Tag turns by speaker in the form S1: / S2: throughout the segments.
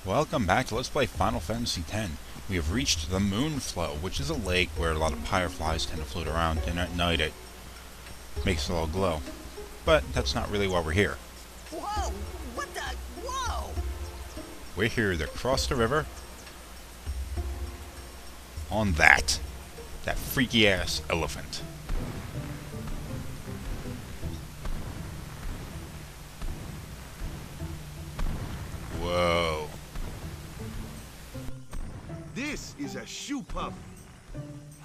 S1: Welcome back to Let's Play Final Fantasy X. We have reached the Moonflow, which is a lake where a lot of fireflies tend to float around, and at night it makes it all glow. But that's not really why we're here.
S2: Whoa! What the? Whoa!
S1: We're here to cross the river on that freaky-ass elephant. Whoa.
S3: This is a Shoopuf.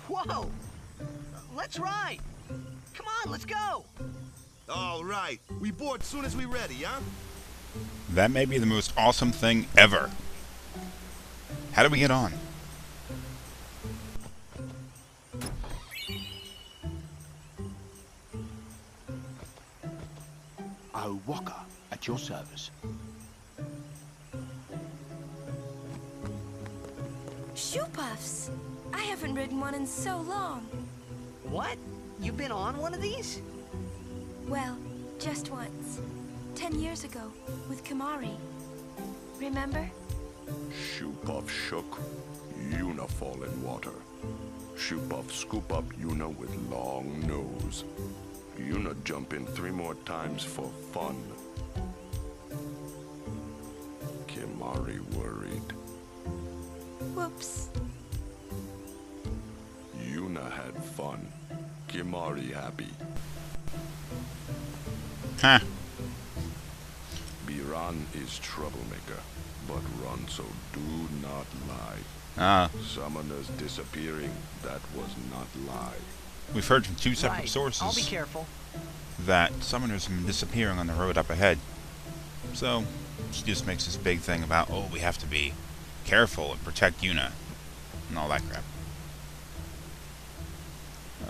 S2: Whoa! Let's ride! Come on, let's go!
S3: All right, we board soon as we ready, huh?
S1: That may be the most awesome thing ever. How do we get on?
S4: Oh, Walker, at your service.
S5: Shoopufs! I haven't ridden one in so long.
S2: What? You've been on one of these?
S5: Well, just once. 10 years ago, with Kimari. Remember?
S6: Shoopuf shook, Yuna fall in water. Shoopuf scoop up Yuna with long nose. Yuna jump in 3 more times for fun. Kimari worried.
S5: Whoops.
S6: Yuna had fun. Kimari happy.
S1: Huh.
S6: Biran is troublemaker, but run so do not lie.
S1: Ah,
S6: Summoners disappearing, that was not lie.
S1: we've heard from 2 separate
S2: Right.
S1: sources
S2: I'll be careful.
S1: that summoners have been disappearing on the road up ahead. So, he just makes this big thing about, oh, we have to be careful and protect Yuna, and all that crap.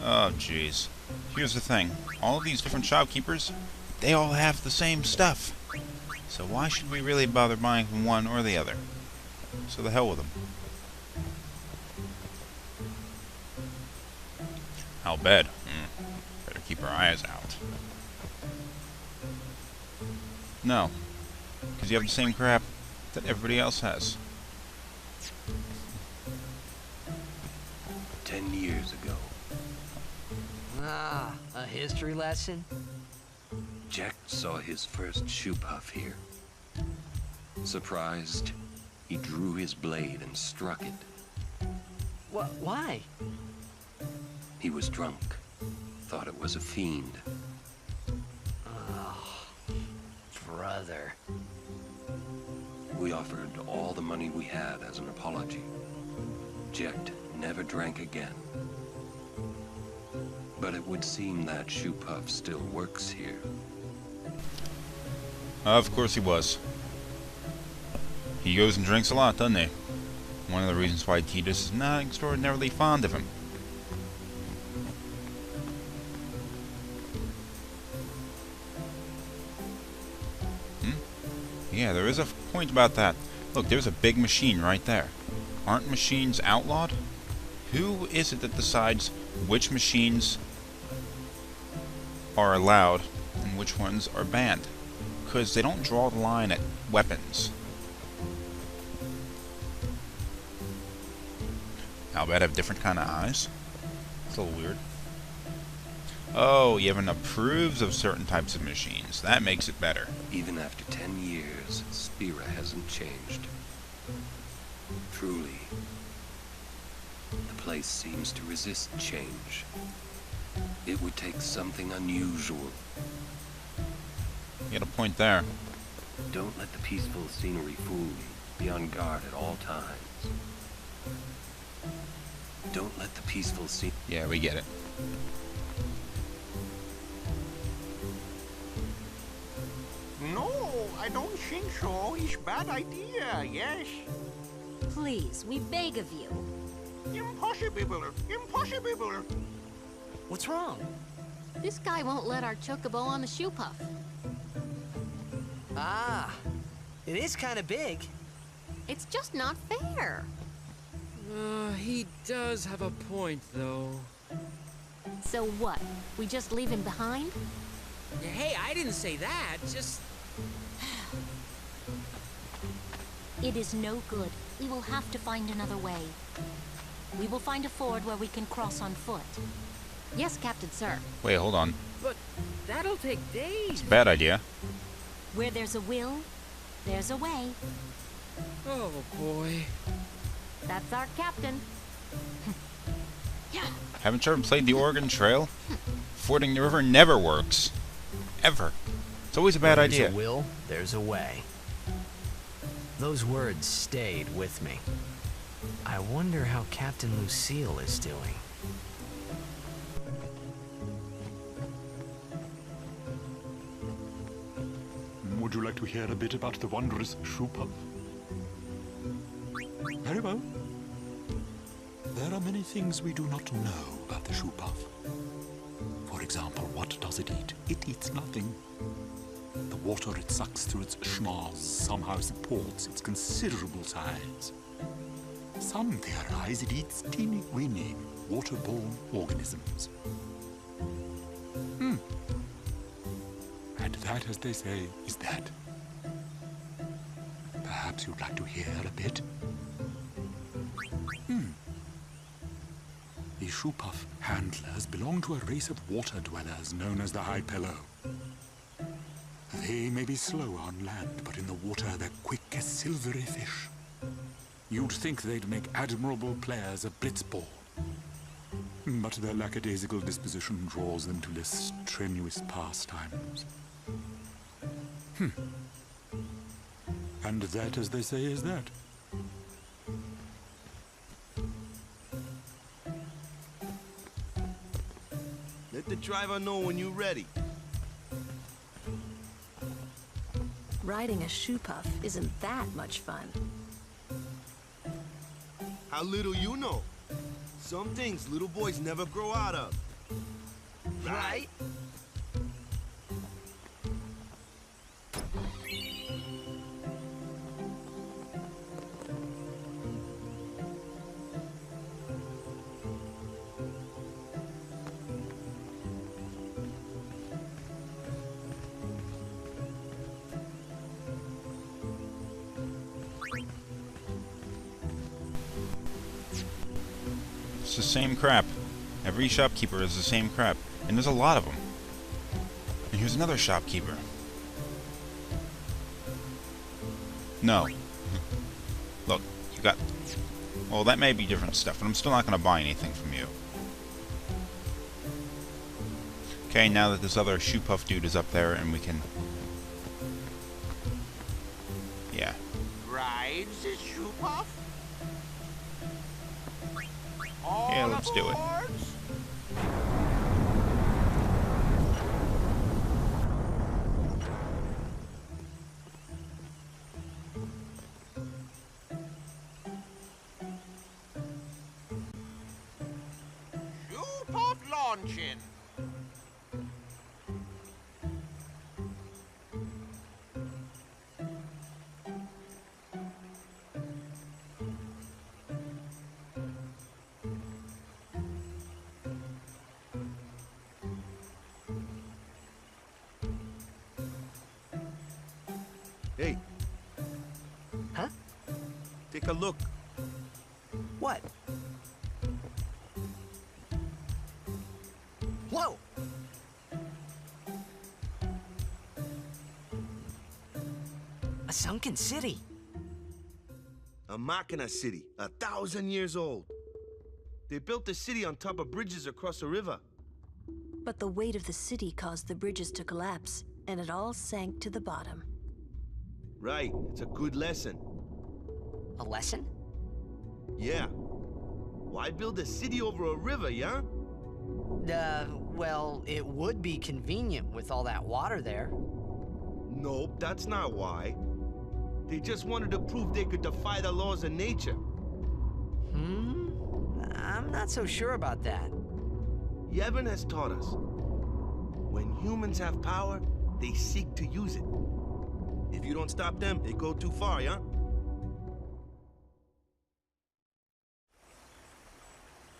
S1: Oh, jeez. Here's the thing. All of these different shopkeepers, they all have the same stuff. So why should we really bother buying from one or the other? So the hell with them. I'll bet. Better keep our eyes out. No. Because you have the same crap that everybody else has.
S7: 10 years ago,
S2: Ah, a history lesson?
S7: Jack saw his first Shoopuf here. Surprised, he drew his blade and struck it.
S2: Why?
S7: He was drunk, thought it was a fiend.
S2: Oh, brother.
S7: We offered all the money we had as an apology. Jet never drank again. But it would seem that Shoopuf still works here.
S1: Of course he was. He goes and drinks a lot, doesn't he? One of the reasons why Tidus is not extraordinarily fond of him. Yeah, there is a point about that. Look, there's a big machine right there. Aren't machines outlawed? Who is it that decides which machines are allowed and which ones are banned? Because they don't draw the line at weapons. I'll bet have different kind of eyes. It's a little weird. Oh, Yevon approves of certain types of machines. That makes it better.
S7: Even after 10 years, Spira hasn't changed. Truly, the place seems to resist change. It would take something unusual.
S1: You got a point there.
S7: Don't let the peaceful scenery fool you. Be on guard at all times. Don't let the peaceful scene...
S1: Yeah, we get it.
S8: No, I don't think so. It's bad idea, yes.
S9: Please, we beg of you.
S8: Impossible. Impossible.
S2: What's wrong?
S9: This guy won't let our chocobo on the Shoopuf.
S2: Ah, it is kind of big.
S9: It's just not fair.
S10: He does have a point, though.
S9: So what? We just leave him behind?
S10: Hey, I didn't say that. Just...
S9: It is no good. We will have to find another way. We will find a ford where we can cross on foot. Yes, Captain, sir.
S1: Wait, hold on.
S10: But that'll take days.
S1: It's a bad idea.
S9: Where there's a will, there's a way.
S10: Oh, boy.
S9: That's our captain.
S1: Haven't you ever played the Oregon Trail? Fording the river never works. Ever. It's always a bad
S2: Where
S1: idea.
S2: There's a will, there's a way. Those words stayed with me. I wonder how Captain Lucille is doing.
S4: Would you like to hear a bit about the wondrous Shoopuf? Very well. There are many things we do not know about the Shoopuf. For example, what does it eat? It eats nothing. The water it sucks through its schnoz somehow supports its considerable size. Some theorize it eats teeny-weeny waterborne organisms. And that, as they say, is that. Perhaps you'd like to hear a bit? The Shoopuf handlers belong to a race of water dwellers known as the High Pillow. They may be slow on land, but in the water they're quick as silvery fish. You'd think they'd make admirable players of blitzball. But their lackadaisical disposition draws them to less strenuous pastimes. And that, as they say, is that.
S3: Let the driver know when you're ready.
S5: Riding a Shoopuf isn't that much fun.
S3: How little you know. Some things little boys never grow out of.
S2: Right?
S1: It's the same crap. Every shopkeeper is the same crap. And there's a lot of them. And here's another shopkeeper. No. Look, you got... Well, that may be different stuff, but I'm still not going to buy anything from you. Okay, now that this other Shoopuf dude is up there and we can... Yeah.
S8: Rides the Shoopuf?
S1: Yeah, let's do it.
S8: Shoopuf launching.
S3: Hey.
S2: Huh?
S3: Take a look.
S2: What? Whoa! A sunken city.
S3: A Machina city, 1,000 years old. They built the city on top of bridges across the river.
S5: But the weight of the city caused the bridges to collapse, and it all sank to the bottom.
S3: Right, it's a good lesson.
S2: A lesson?
S3: Yeah. Why build a city over a river, yeah?
S2: Well, it would be convenient with all that water there.
S3: Nope, that's not why. They just wanted to prove they could defy the laws of nature.
S2: I'm not so sure about that.
S3: Yevon has taught us. When humans have power, they seek to use it. If you don't stop them, they go too far, yeah?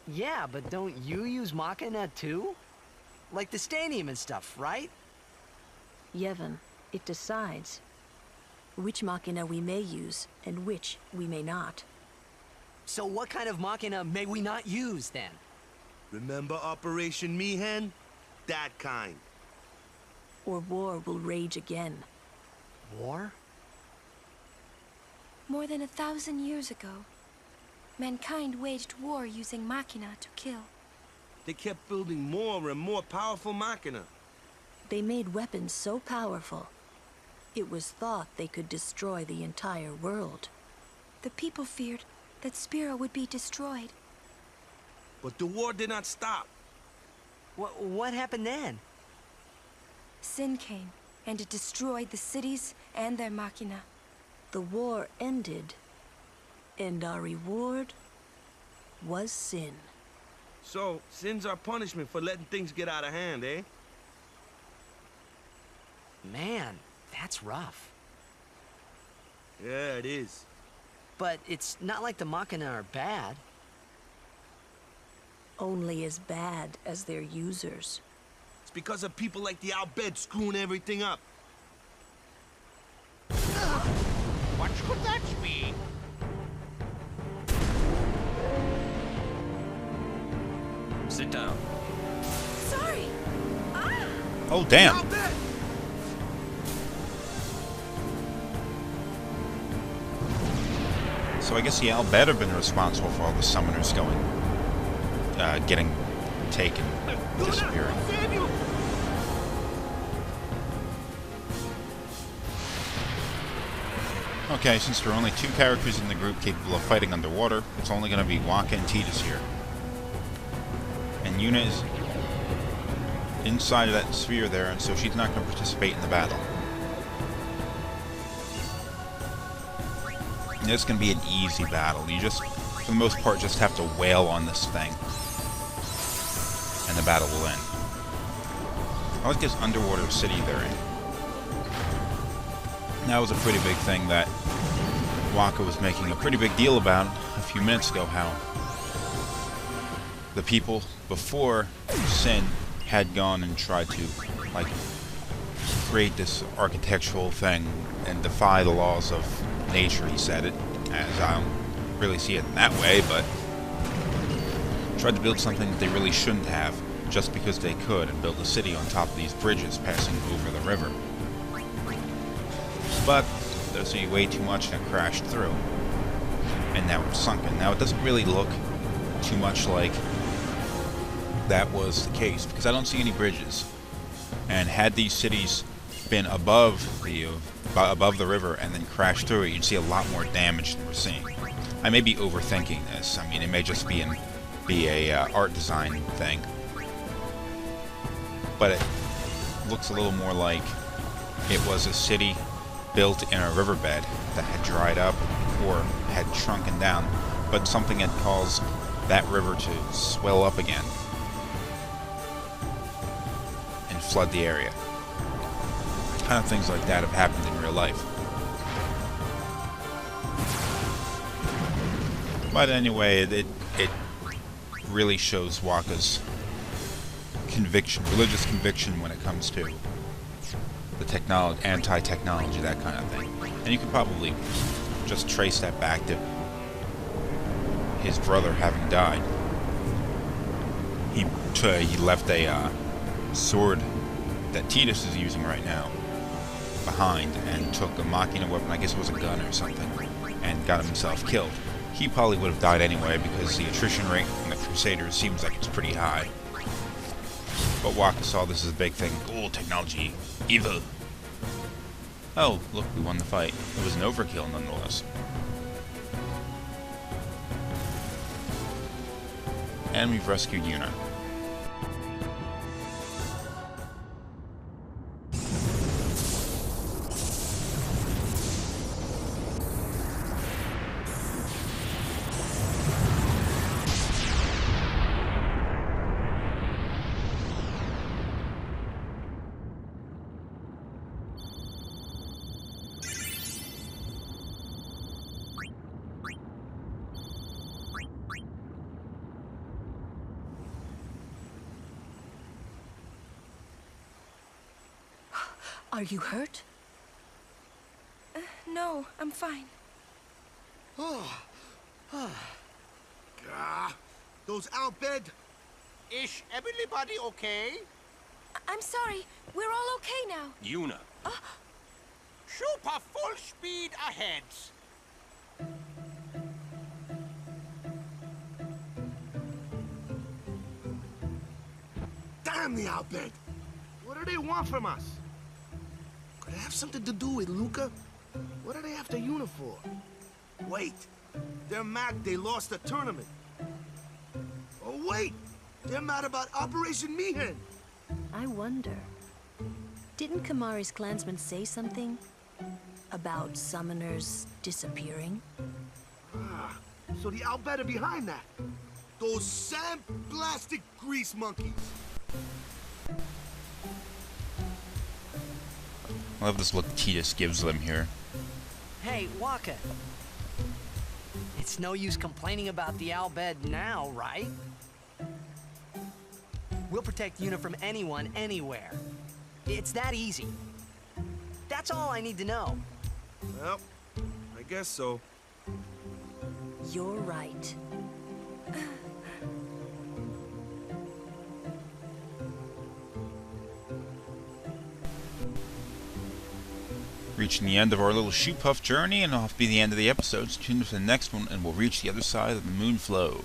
S2: Yeah, but don't you use Machina too? Like the stadium and stuff, right?
S5: Yevon, it decides. which machina we may use and which we may not.
S2: So what kind of machina may we not use, then?
S3: Remember Operation Mihen? That kind.
S5: Or war will rage again.
S2: War?
S11: More than 1,000 years ago, mankind waged war using machina to kill.
S3: They kept building more and more powerful machina.
S5: They made weapons so powerful, it was thought they could destroy the entire world.
S11: The people feared that Spira would be destroyed.
S3: But the war did not stop.
S2: What happened then?
S11: Sin came, and it destroyed the cities and their machina.
S5: The war ended, and our reward was sin.
S3: So, sin's our punishment for letting things get out of hand, eh?
S2: Man, that's rough.
S3: Yeah, it is.
S2: But it's not like the machina are bad.
S5: Only as bad as their users.
S3: It's because of people like the Albed screwing everything up.
S8: What could that be?
S7: Sit down.
S11: Sorry! Ah!
S1: Oh, damn.
S3: Albed!
S1: So I guess the Albed have been responsible for all the summoners getting taken, disappearing. Okay, since there are only 2 characters in the group capable of fighting underwater, it's only going to be Waka and Tidus here. And Yuna is inside of that sphere there, and so she's not going to participate in the battle. And it's going to be an easy battle. You just, for the most part, just have to wail on this thing, and the battle will end. I like this underwater city they're in. That was a pretty big thing that Waka was making a pretty big deal about a few minutes ago, how the people before Sin had gone and tried to, like, create this architectural thing and defy the laws of nature, he said it, as I don't really see it in that way, but tried to build something that they really shouldn't have, just because they could, and build a city on top of these bridges passing over the river. But those are way too much and it crashed through. And now it's sunken. Now it doesn't really look too much like that was the case, because I don't see any bridges. And had these cities been above the river and then crashed through it, you'd see a lot more damage than we're seeing. I may be overthinking this. I mean, it may just be a art design thing. But it looks a little more like it was a city built in a riverbed that had dried up or had shrunken down, but something had caused that river to swell up again and flood the area. Kind of things like that have happened in real life. But anyway, it really shows Waka's conviction, religious conviction, when it comes to the technology, anti-technology, that kind of thing. And you could probably just trace that back to his brother having died. He left a sword that Tidus is using right now behind and took a machina weapon, I guess it was a gun or something, and got himself killed. He probably would have died anyway because the attrition rate from the Crusaders seems like it's pretty high. But Waka saw this as a big thing. Oh, technology. Evil. Oh, look, we won the fight. It was an overkill nonetheless. And we've rescued Yuna.
S5: Are you hurt?
S11: No, I'm fine.
S3: Those Al Bhed.
S8: Is everybody okay?
S11: I'm sorry. We're all okay now.
S7: Yuna.
S8: Shoopuf full speed ahead.
S3: Damn the Al Bhed. What do they want from us? Could it have something to do with Luca? What are they after Yuna for? Wait. They're mad they lost the tournament. Oh, wait! They're mad about Operation Mihen!
S5: I wonder. Didn't Kamari's clansmen say something? About summoners disappearing?
S3: Ah, so the Al Bhed are behind that. Those sand-blasted grease monkeys.
S1: I love this look Tidus gives them here.
S2: Hey, Waka. It's no use complaining about the Al Bhed now, right? We'll protect Yuna from anyone, anywhere. It's that easy. That's all I need to know.
S3: Well, I guess so.
S5: You're right.
S1: Reaching the end of our little Shoopuf journey, and it'll have to be the end of the episode. So tune in for the next one, and we'll reach the other side of the moon flow.